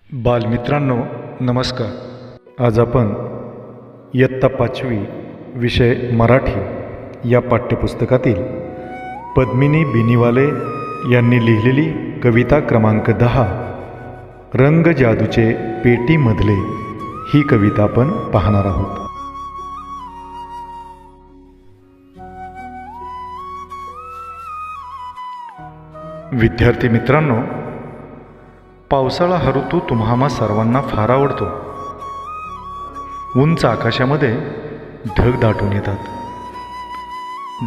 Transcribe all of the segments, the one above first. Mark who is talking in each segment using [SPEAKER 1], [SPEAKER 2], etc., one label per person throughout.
[SPEAKER 1] बालमित्रांनो नमस्कार. आज आपण इयत्ता 5वी विषय मराठी या पाठ्यपुस्तकातील पद्मिनी बिनीवाले यांनी लिहिलेली कविता क्रमांक 10 रंग जादूचे पेटीमधले ही कविता आपण पाहणार आहोत. विद्यार्थी मित्रांनो, पावसाळा हा ऋतू तुम्हा सर्वांना फार आवडतो. उंच आकाशामध्ये ढग दाटून येतात.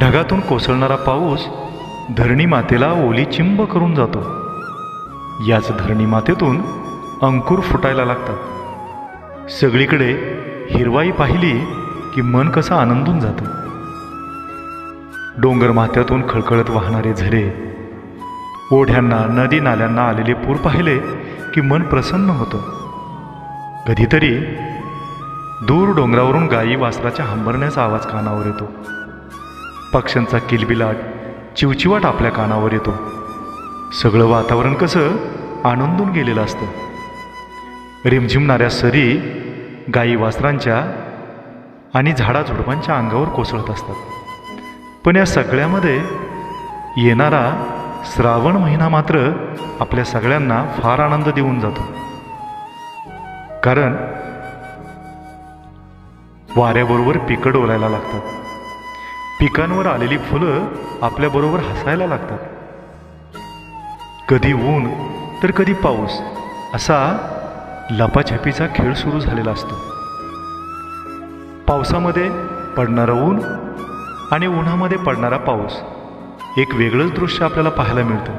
[SPEAKER 1] ढगातून कोसळणारा पाऊस धरणी मातेला ओली चिंब करून जातो. याच धरणी मातेतून अंकुर फुटायला लागतात. सगळीकडे हिरवाई पाहिली की मन कसं आनंदून जातं. डोंगर माथ्यातून खळखळत वाहणारे झरे, ओढ्यांना नदी नाल्यांना आलेले पूर पाहिले की मन प्रसन्न होतं. कधीतरी दूर डोंगरावरून गायी वासराच्या हंबरण्याचा आवाज कानावर येतो. पक्ष्यांचा किलबिलाट चिवचिवाट आपल्या कानावर येतो. सगळं वातावरण कसं आनंदून गेलेलं असतं. रिमझिमणाऱ्या सरी गायी वासरांच्या आणि झाडाझुडपांच्या अंगावर कोसळत असतात. पण या सगळ्यामध्ये येणारा श्रावण महिना मात्र आपल्या सगळ्यांना फार आनंद देऊन जातो. कारण वाऱ्याबरोबर पिकं डोलायला लागतात. पिकांवर आलेली फुलं आपल्याबरोबर हसायला लागतात. कधी ऊन तर कधी पाऊस असा लपाछपीचा खेळ सुरू झालेला असतो. पावसामध्ये पडणारं ऊन आणि उन्हामध्ये पडणारा पाऊस एक वेगळंच दृश्य आपल्याला पाहायला मिळतं.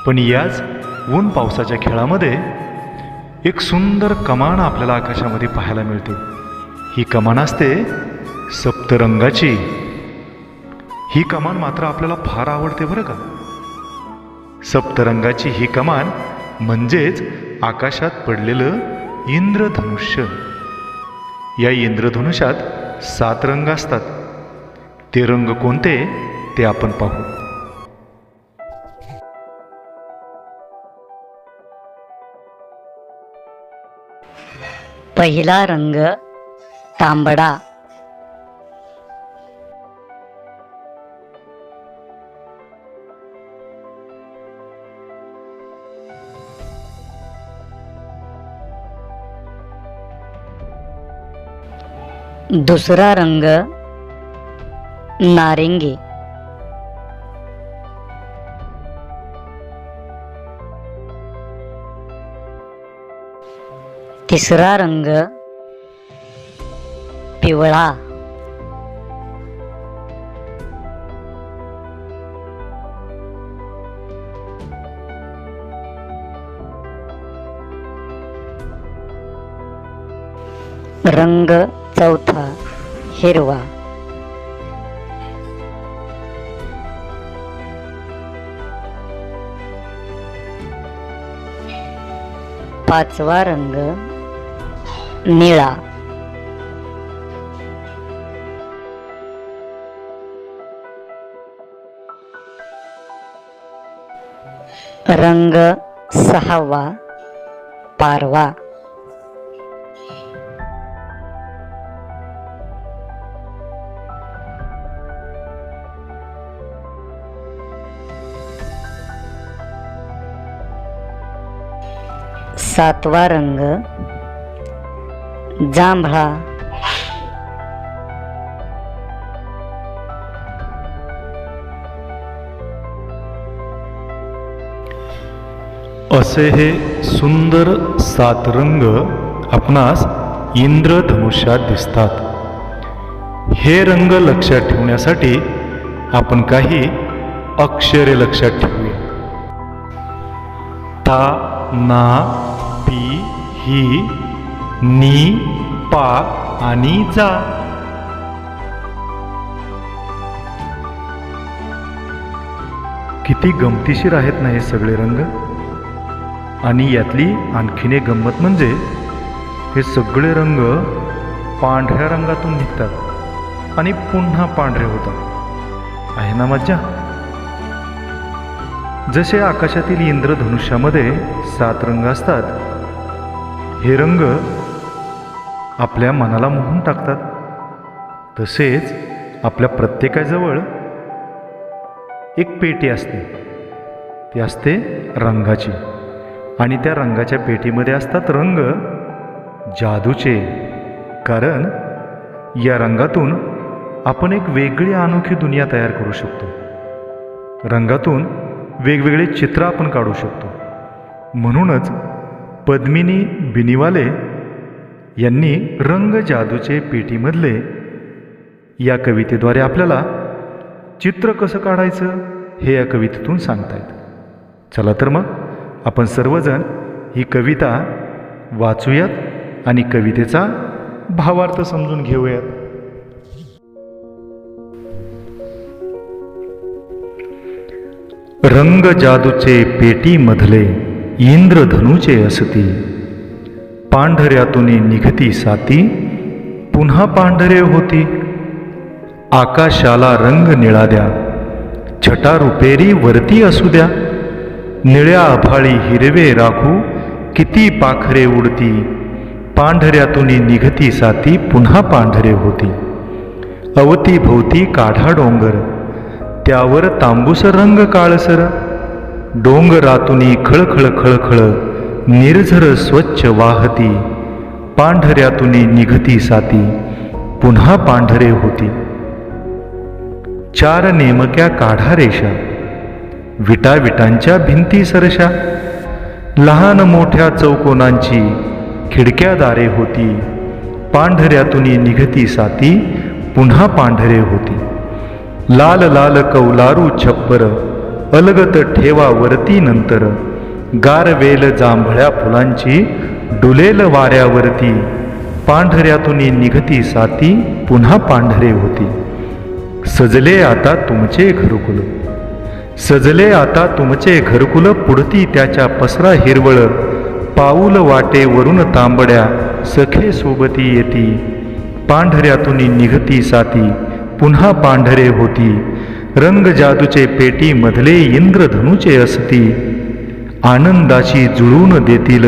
[SPEAKER 1] पण याच ऊन पावसाच्या खेळामध्ये एक सुंदर कमान आपल्याला आकाशामध्ये पाहायला मिळते. ही कमान असते सप्तरंगाची. ही कमान मात्र आपल्याला फार आवडते बरं का. सप्तरंगाची ही कमान म्हणजेच आकाशात पडलेलं इंद्रधनुष्य. या इंद्रधनुष्यात 7 रंग असतात. ते रंग कोणते ते आपण पाहू.
[SPEAKER 2] पहिला रंग तांबडा. दुसरा रंग नारिंगी. तिसरा रंग पिवळा. रंग चौथा हिरवा. पाचवा रंग निळा. रंग सहावा पारवा. सातवा रंग जांभळा.
[SPEAKER 1] असे हे सुंदर 7 रंग आपणास इंद्रधनुष्यात दिसतात. हे रंग लक्षात ठेवण्यासाठी आपण काही अक्षरे लक्षात ठेवूया. ता, ना, पी, ही, नी, पा आणि जा. किती गमतीशीर आहेत ना हे सगळे रंग. आणि यातली आणखीन एक गंमत म्हणजे हे सगळे रंग पांढऱ्या रंगातून निघतात आणि पुन्हा पांढरे होतात. आहे ना मज्जा. जसे आकाशातील इंद्रधनुष्यामध्ये 7 रंग असतात, हे रंग आपल्या मनाला मोहून टाकतात. तसेच आपल्या प्रत्येकाजवळ एक पेटी असते, ती असते रंगाची. आणि त्या रंगाच्या पेटीमध्ये असतात रंग जादूचे. कारण या रंगातून आपण एक वेगळी अनोखी दुनिया तयार करू शकतो. रंगातून वेगवेगळे चित्र आपण काढू शकतो. म्हणूनच पद्मिनी बिनीवाले यांनी रंग जादूचे पेटीमधले या कवितेद्वारे आपल्याला चित्र कसं काढायचं हे या कवितेतून सांगतायत. चला तर मग आपण सर्वजण ही कविता वाचूयात आणि कवितेचा भावार्थ समजून घेऊयात. रंग जादूचे पेटीमधले इंद्रधनुचे असती, पांढऱ्यातून निघती साती पुन्हा पांढरे होती. आकाशाला रंग निळा द्या, छटा रुपेरी वरती असू द्या. निळ्या आभाळी हिरवे राखू किती पाखरे उडती. पांढऱ्यातून निघती साती पुन्हा पांढरे होती. अवतीभोवती काढा डोंगर, त्यावर तांबूस रंग काळसर. डोंगरातून खळखळ खळखळ निर्झर स्वच्छ वाहती. पांढऱ्यातून निघती साती पुन्हा पांढरे होती. चार नेमक्या काढा रेषा, विटाविटांच्या भिंती सरशा. लहान मोठ्या चौकोनांची खिडक्या दारे होती. पांढऱ्यातून निघती साती पुन्हा पांढरे होती. लाल लाल कौलारू छप्पर अलगत ठेवा वरती नंतर. गारवेल जांभळ्या फुलांची डुलेल वाऱ्यावरती. पांढऱ्यातून निघती साती पुन्हा पांढरे होती. सजले आता तुमचे घरकुल, सजले आता तुमचे घरकुल. पुढती त्याच्या पसरा हिरवळ. पाऊल वाटेवरून तांबड्या सखे सोबती येती. पांढऱ्यातून निघती साती पुन्हा पांढरे होती. रंग जादूचे पेटी मधले इंद्रधनुचे असती. आनंदाशी जुळवून देतील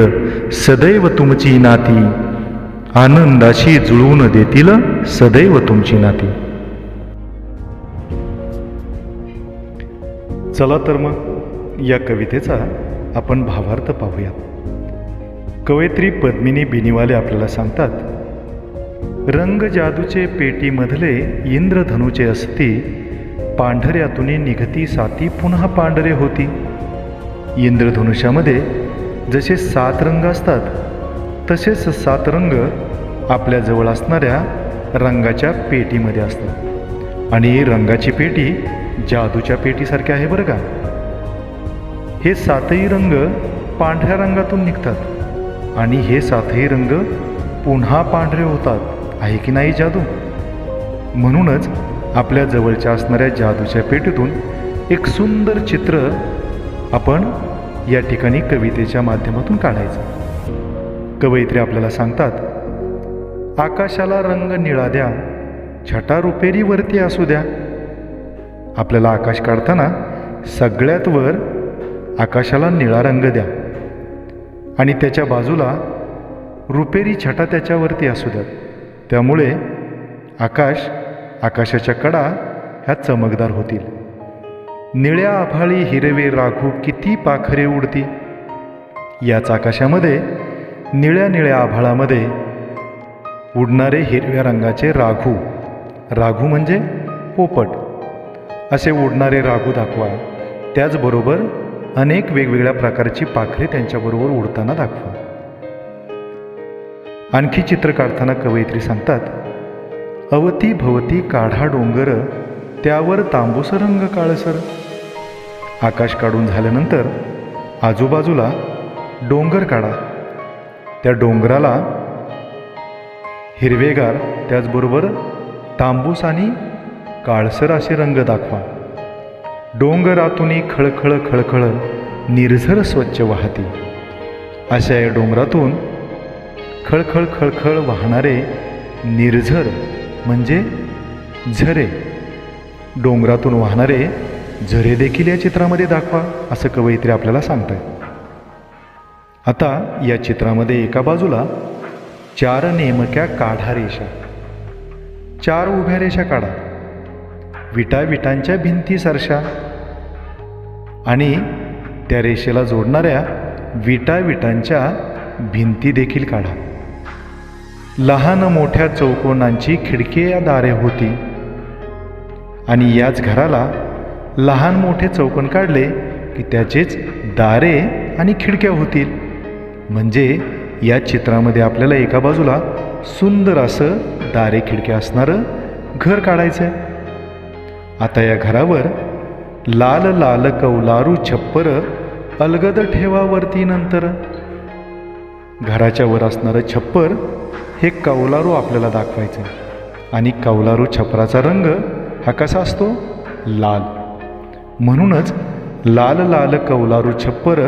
[SPEAKER 1] सदैव तुमची नाती. आनंदाशी जुळवून देतील सदैव तुमची नाती. चला तर मग या कवितेचा आपण भावार्थ पाहूयात. कवयित्री पद्मिनी बिनीवाले आपल्याला सांगतात, रंग जादूचे पेटीमधले इंद्रधनुचे असती. पांढऱ्यातून निघती साती पुन्हा पांढरे होती. इंद्रधनुष्यामध्ये जसे 7 रंग असतात तसेच 7 रंग आपल्याजवळ असणाऱ्या रंगाच्या पेटीमध्ये असतात. आणि ही रंगाची पेटी जादूच्या पेटीसारखे आहे बरं का. हे 7ही रंग पांढऱ्या रंगातून निघतात आणि हे 7ही रंग पुन्हा पांढरे होतात. आहे की नाही जादू? म्हणूनच आपल्या जवळच्या असणाऱ्या जादूच्या पेटीतून एक सुंदर चित्र आपण या ठिकाणी कवितेच्या माध्यमातून काढायचं. कवयित्री आपल्याला सांगतात, आकाशाला रंग निळा द्या, छटा रुपेरी वरती असू द्या. आपल्याला आकाश काढताना सगळ्यात वर आकाशाला निळा रंग द्या आणि त्याच्या बाजूला रुपेरी छटा त्याच्यावरती असू द्यात. त्यामुळे आकाशाच्या कडा ह्या चमकदार होतील. निळ्या आभाळी हिरवे राघू किती पाखरे उडती. याच आकाशामध्ये निळ्या निळ्या आभाळामध्ये उडणारे हिरव्या रंगाचे राघू म्हणजे पोपट, असे उडणारे राघू दाखवा. त्याचबरोबर अनेक वेगवेगळ्या प्रकारची पाखरे त्यांच्याबरोबर उडताना दाखवा. आणखी चित्र काढताना कवयित्री सांगतात, अवती भवती काढा डोंगर, त्यावर तांबूस रंग काळसर. आकाश काढून झाल्यानंतर आजूबाजूला डोंगर काढा. त्या डोंगराला हिरवेगार त्याचबरोबर तांबूस आणि काळसर असे रंग दाखवा. डोंगरातून खळखळ खळखळ निर्झर स्वच्छ वाहती. अशा या डोंगरातून खळखळ खळखळ वाहणारे निर्झर म्हणजे झरे, डोंगरातून वाहणारे झरे देखील या चित्रामध्ये दाखवा, असं कवयित्री आपल्याला सांगताय. आता या चित्रामध्ये एका बाजूला 4 नेमक्या काढा रेषा, 4 उभ्या रेषा काढा, विटांच्या भिंती सरशा आणि त्या रेषेला जोडणाऱ्या विटांच्या भिंती देखील काढा. लहान मोठ्या चौकोनांची खिडकी या दारे होती आणि याच घराला लहान मोठे चौकोन काढले की त्याचेच दारे आणि खिडक्या होतील. म्हणजे या चित्रामध्ये आपल्याला एका बाजूला सुंदर असं दारे खिडक्या असणारं घर काढायचं आहे. आता या घरावर लाल लाल कौलारू छप्पर अलगद ठेवा वरती. नंतर घराच्या वर असणारं छप्पर हे कौलारू आपल्याला दाखवायचं आहे आणि कौलारू छपराचा रंग हा कसा असतो? लाल. म्हणूनच लाल लाल कौलारू छप्पर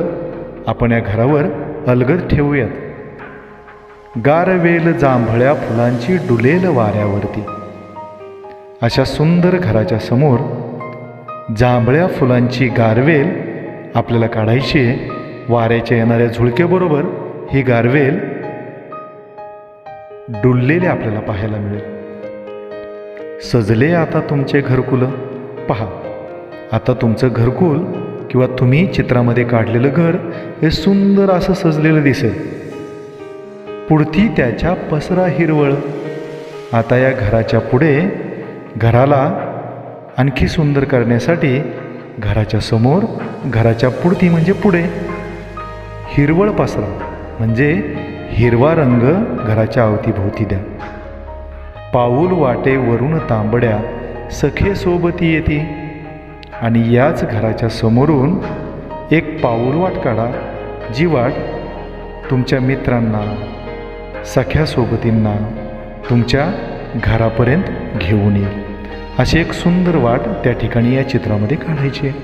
[SPEAKER 1] आपण या घरावर अलगद ठेवूयात. गारवेल जांभळ्या फुलांची डुलेल वाऱ्यावरती. अशा सुंदर घराच्या समोर जांभळ्या फुलांची गारवेल आपल्याला काढायची आहे. वाऱ्याच्या येणाऱ्या झुळकेबरोबर ही गारवेल डुललेले आपल्याला पाहायला मिळेल. सजले आता तुमचे घरकुल. पहा, आता तुमचं घरकुल किंवा तुम्ही चित्रामध्ये काढलेलं घर हे सुंदर असं सजलेलं दिसेल. पुढती त्याच्या पसरा हिरवळ. आता या घराच्या पुढे घराला आणखी सुंदर करण्यासाठी घराच्या समोर, घराच्या पुढती म्हणजे पुढे हिरवळ पसरा म्हणजे हिरवा रंग घराच्या अवतीभोवती द्या. पाऊल वाटे वरून तांबड्या सखे सोबती येते. आणि याच घराच्या समोरून एक पाऊल वाट काढा, जी वाट तुमच्या मित्रांना, सख्या सोबतींना तुमच्या घरापर्यंत घेऊन येईल. अशी एक सुंदर वाट त्या ठिकाणी या चित्रामध्ये काढायची आहे.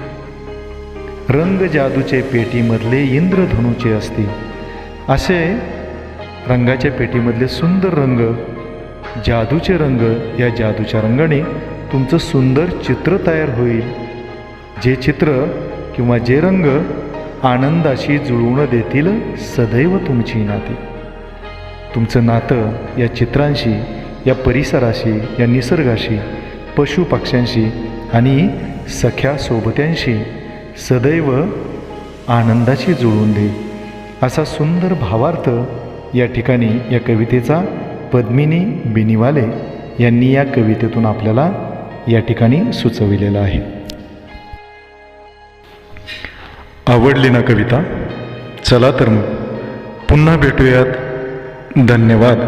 [SPEAKER 1] रंग जादूचे पेटीमधले इंद्रधनुचे असतील. असे रंगाच्या पेटीमधले सुंदर रंग, जादूचे रंग, या जादूच्या रंगाने तुमचं सुंदर चित्र तयार होईल. जे चित्र किंवा जे रंग आनंदाशी जुळवून देतील सदैव तुमची नाती. तुमचं नातं या चित्रांशी, या परिसराशी, या निसर्गाशी, पशुपक्ष्यांशी आणि सख्या सोबत्यांशी सदैव आनंदाशी जुळवून दे. असा सुंदर भावार्थ या ठिकाणी या कवितेचा पद्मिनी बिनीवाले यांनी या कवितेतून आपल्याला या ठिकाणी सुचविलेला आहे. आवडली ना कविता? चला तर मग पुन्हा भेटूयात. धन्यवाद.